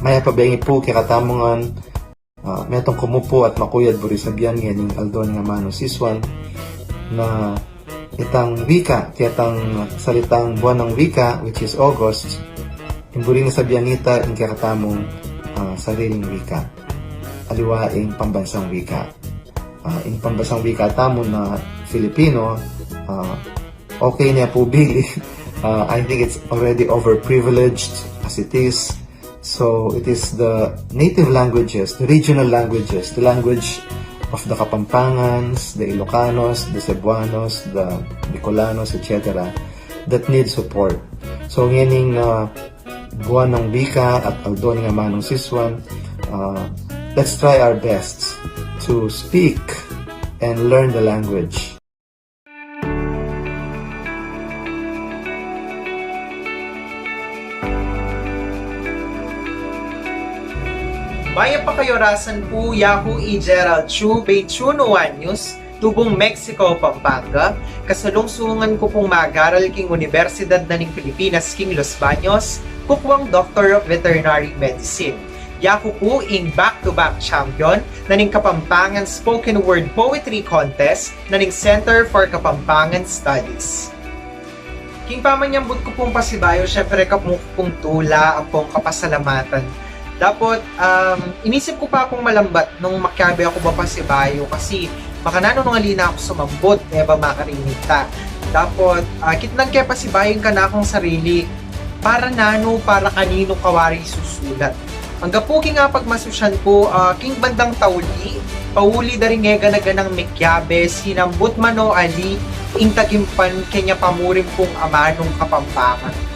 Maya pabengi po kikatamongan metong kumupo at makuyad buri sabihan nganing aldon nga mano siswan na itang wika tiyatang salitang buwan ng wika which is August imburi nga sabihan nita in kikatamong sariling wika aliwaing pambansang wika in pambansang wika tamon na Filipino okay na po bili I think it's already overprivileged as it is. So it is the native languages, the regional languages, the language of the Kapampangans, the Ilocanos, the Cebuanos, the Bicolanos, etc. that need support. So ngayon buwan ng wika at aldon nga manong siswan, let's try our best to speak and learn the language. Maya pa kayo rasan po Yahoo e Gerald Chu, Bechuno News, Tubong Mexico, Pampanga. Kasalungsungan ko pong mag-aral king Universidad na ng Pilipinas king Los Baños, kukwang Doctor of Veterinary Medicine. Yahoo po ing back-to-back champion na ng Kapampangan Spoken Word Poetry Contest na ng Center for Kapampangan Studies. King pamanyambot ko pong pasibayo, syempre kapong pong tula, ang pong kapasalamatan. Dapat, inisip ko pa akong malambat nung makabi ako ba pa si Bayo kasi baka nung alina ako sumambot, ba makarinig ta. Dapat, kitnang kaya pa si Bayo ka na akong sarili para para kanino kawari susulat. Ang gapuki nga pagmasusyan ko, king bandang tauli, pauli da rin nga ganaganang mekyabe, sinambot mano ali, ing tagimpan kanya pamurim kong amanong Kapampangan.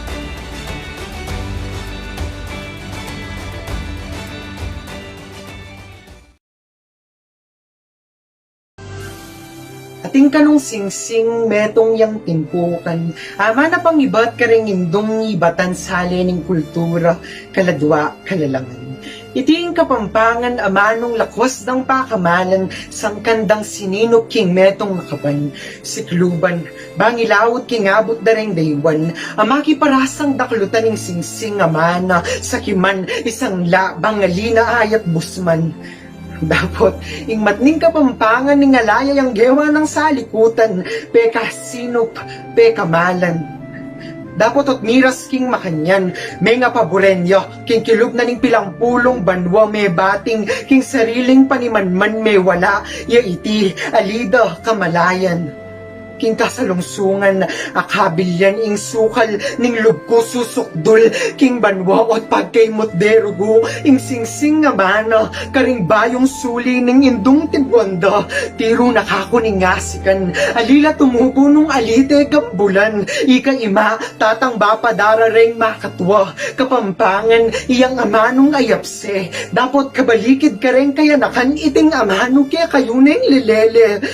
Ating kanong singsing metong yang timpukan, ama na pang ibat ka rin indong ibatan sali ng kultura, kaladwa, kalalangan. Iting Kapampangan amanong lakos ng pakamalan, sang kandang sinino king metong nakaban, sikluban, bangilawot king abot da rin daywan, amaki parasang daklutan ng singsing amana, sakiman, isang la, bangalina ayat busman. Dapat, ing matning Kapampangan ning alaya yang gewa ng salikutan, peka sinop, peka malan. Dapat at miras king makanyan, may nga paborenyo, king kilub na ning pilang pulong banwa may bating, king sariling panimanman may wala, ya iti, alida, kamalayan. King kasalungsungan, akabilyan ing sukal, ning lubko susukdol, king banwaot pagkaymot derugo, ing singsing nga mana, karing bayong suli ning indong tibwanda, tiro nakako ning ngasikan, alila tumubo nung alite gambulan, ika ima, tatang bapadara ring makatwa, Kapampangan, iyang amanong ayapse, dapat kabalikid ka rin kaya nakan iting amano kaya kayo ning lilele.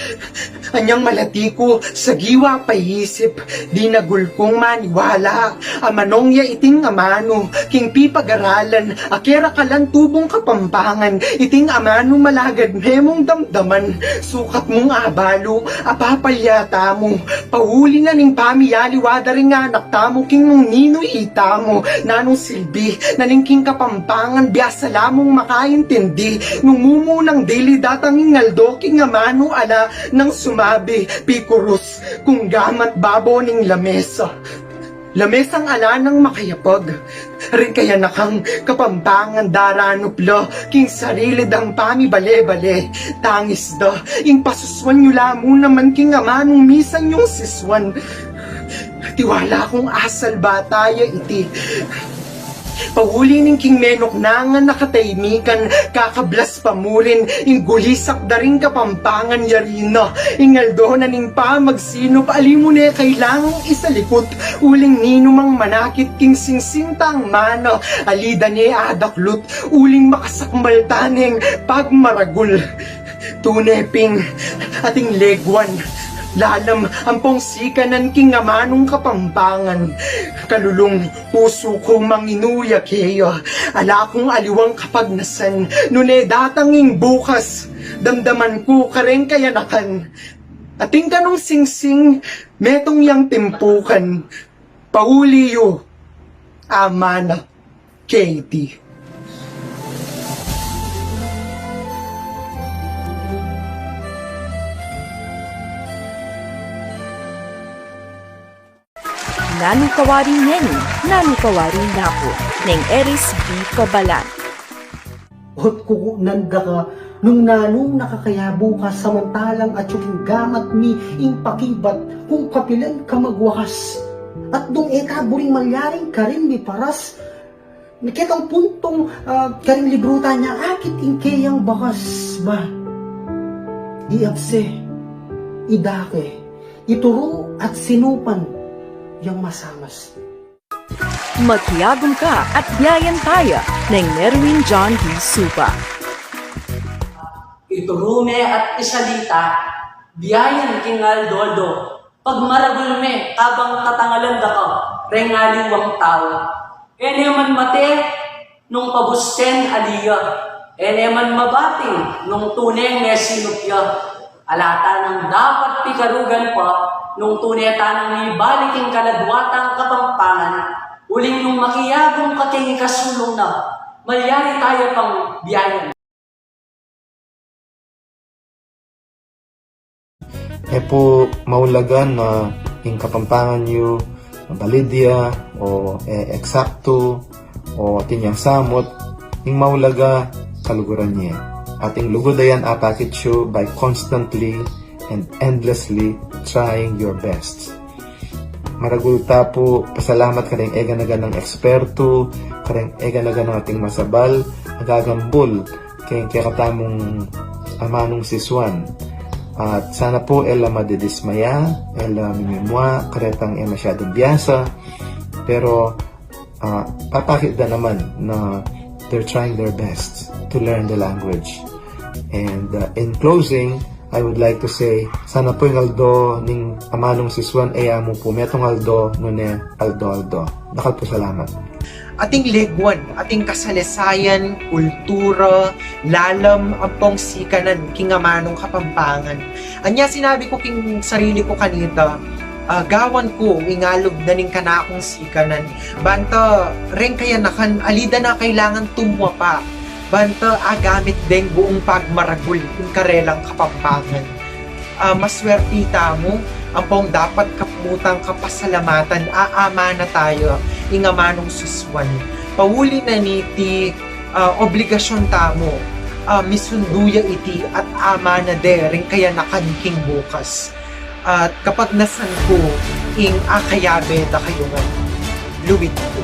Anyang malatiko, sa giwa paisip, di nagulkong maniwala, amanong ya iting amano, king pipag-aralan, akera kalan tubong Kapampangan, iting amano malagad memong damdaman, sukat mong abalo, apapalyata mo, pahuli na ning pamiyaliwada ring anak tamo, king mong nino itamo, nanong silbi, naning king Kapampangan, biyasa lamong makaintindi, nung mumunang dili datang ingaldo, king amano ala, nang sumabi, pikurus, kung gamat babo ning lamesa. Lamesang ala ng makayapag, rin kaya nakang kapampangan daranuplo, king sarili dang pami bale-bale, tangis da, ing pasuswan nyo lamo naman king amanong misan yung siswan. Tiwala kong asal bataya iti, pahuli ning king menok na nga nakataymikan, kakablas pamurin, ing gulisak da rin kapampangan yarina, ingaldo na ning pa magsino, paalimu na kailangang isalikot, uling ninumang manakit king singsintang mano, alida ni adaklot, uling makasakmal taneng pagmaragul, tuneping ating legwan, lalam ampong sikanan king amanong kapampangan, kalulong puso ko manginuya keyo, ala kong aliwang kapagnasan, nune datanging bukas, damdaman ko kareng kayanakan, ating kanong singsing, metong yang timpukan, pauliyo, amana, Katie. Nanukawari Neni, Nanukawari Napo, Neng Eris B. Kabalan. Hot ko nanda ka, nung nanong nakakayabo ka samantalang at yung gamat mi ing pakibat kung kapilan ka magwakas. At dong buring malyaring ka rin mi paras. Nakitang puntong karing libruta niya akit ing kayang bakas ba. Iapse, idake, ituro at sinupan yang masamas. Maghiyagom ka at biyayan tayo ng Merwin John D. Supa. Iturume at isalita, biyayan kingal doldo, pagmaragul me, kabang tatangalan da ka, rengaliwang tao. Ene man mate, nung pabusten aliya, ene man mabating, nung tuneng nesinupya, alata ng dapat pikarugan pa, nung tuneta ng ibaliking kaladwatang kapampangan, uling nung makiyagong kating kasulong na, malyari tayo pang biyayan. Po maulagan na yung kapampangan nyo balidya o eksakto o tinyang samot yung maulaga kaluguran niya. Ating lugodayan apakit siyo by constantly and endlessly trying your best. Maragulta po, pasalamat ka rin ega-naga ng eksperto, ka rin ega-naga ng ating masabal, agagambol, kaya katamong amanong siswan. At sana po ela madidismaya, ela mimimwa, karetang masyadong biyasa, pero papakit na naman na they're trying their best to learn the language. And in closing, I would like to say, sana po yung aldo ning amanong siswan amo po metong aldo nune aldo. Dakal po salamat. Ating legwan, ating kasalisayan, kultura, lalam, ampong sikanan, king amanong kapampangan. Anya sinabi ko king sarili ko kanita, gawan ko, ingalog na ning kanakong sikanan. Banta, ren kaya nakan, alida na kailangan tumwa pa. Banta, agamit din buong pagmaragul, yung karelang kapampangan. Maswertita mo, ampong dapat kaputang kapasalamatan, aama na tayo, ingamanong suswan. Pahuli na niti, obligasyon tamo, misunduya iti, at ama na de, rin kaya nakanking bukas. At kapag nasan ko, ing akayabe da kayo nga, luwit ko.